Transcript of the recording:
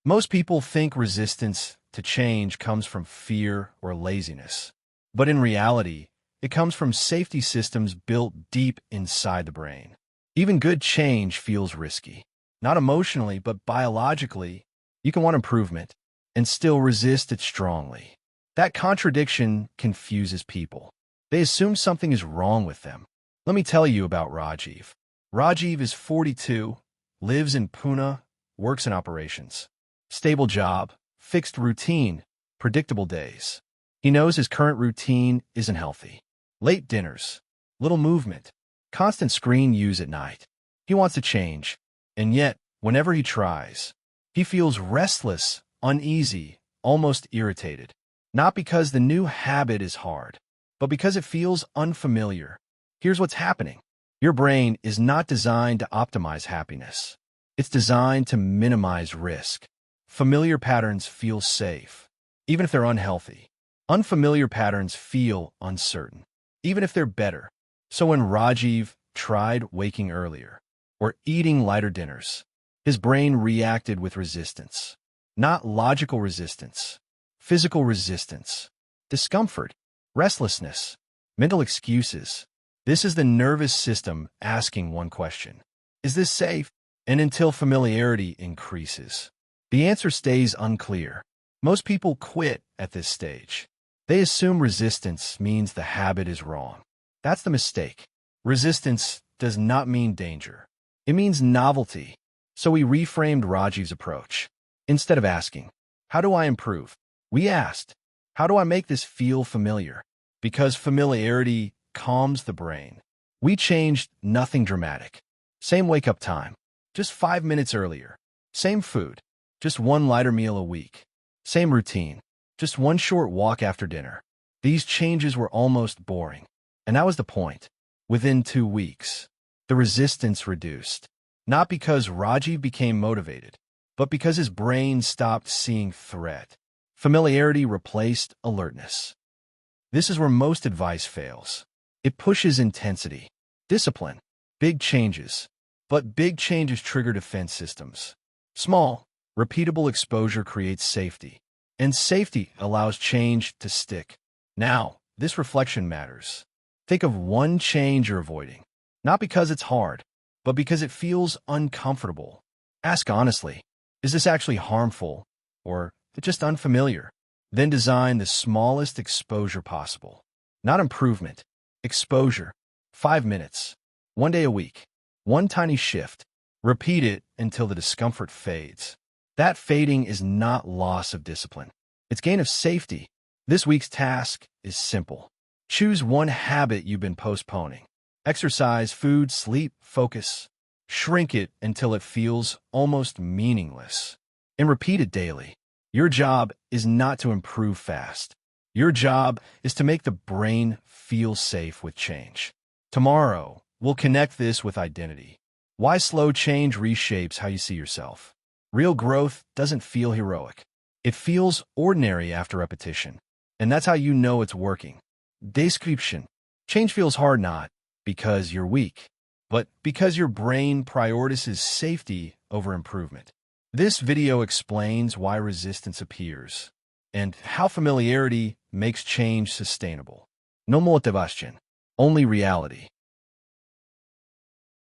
Most people think resistance to change comes from fear or laziness. But in reality, it comes from safety systems built deep inside the brain. Even good change feels risky. Not emotionally, but biologically, you can want improvement and still resist it strongly. That contradiction confuses people. They assume something is wrong with them. Let me tell you about Rajiv. Rajiv is 42, lives in Pune, works in operations. Stable job, fixed routine, predictable days. He knows his current routine isn't healthy. Late dinners, little movement, constant screen use at night. He wants to change, and yet, whenever he tries, he feels restless, uneasy, almost irritated. Not because the new habit is hard, but because it feels unfamiliar. Here's what's happening. Your brain is not designed to optimize happiness. It's designed to minimize risk. Familiar patterns feel safe, even if they're unhealthy. Unfamiliar patterns feel uncertain, even if they're better. So when Rajiv tried waking earlier or eating lighter dinners, his brain reacted with resistance. Not logical resistance, physical resistance, discomfort, restlessness, mental excuses. This is the nervous system asking one question: is this safe? And until familiarity increases, the answer stays unclear. Most people quit at this stage. They assume resistance means the habit is wrong. That's the mistake. Resistance does not mean danger. It means novelty. So we reframed Rajiv's approach. Instead of asking, "How do I improve?" we asked, "How do I make this feel familiar?" Because familiarity calms the brain. We changed nothing dramatic. Same wake-up time, just 5 minutes earlier. Same food, just one lighter meal a week. Same routine, just one short walk after dinner. These changes were almost boring. And that was the point. Within 2 weeks, the resistance reduced. Not because Rajiv became motivated, but because his brain stopped seeing threat. Familiarity replaced alertness. This is where most advice fails. It pushes intensity, discipline, big changes. But big changes trigger defense systems. Small, repeatable exposure creates safety. And safety allows change to stick. Now, this reflection matters. Think of one change you're avoiding. Not because it's hard, but because it feels uncomfortable. Ask honestly, is this actually harmful, or just unfamiliar? Then design the smallest exposure possible. Not improvement, exposure. 5 minutes, 1 day a week, one tiny shift. Repeat it until the discomfort fades. That fading is not loss of discipline. It's gain of safety. This week's task is simple. Choose one habit you've been postponing. Exercise, food, sleep, focus. Shrink it until it feels almost meaningless. And repeat it daily. Your job is not to improve fast. Your job is to make the brain feel safe with change. Tomorrow, we'll connect this with identity. Why slow change reshapes how you see yourself. Real growth doesn't feel heroic. It feels ordinary after repetition. And that's how you know it's working. Description. Change feels hard not because you're weak, but because your brain prioritizes safety over improvement. This video explains why resistance appears and how familiarity makes change sustainable. No motivation, only reality.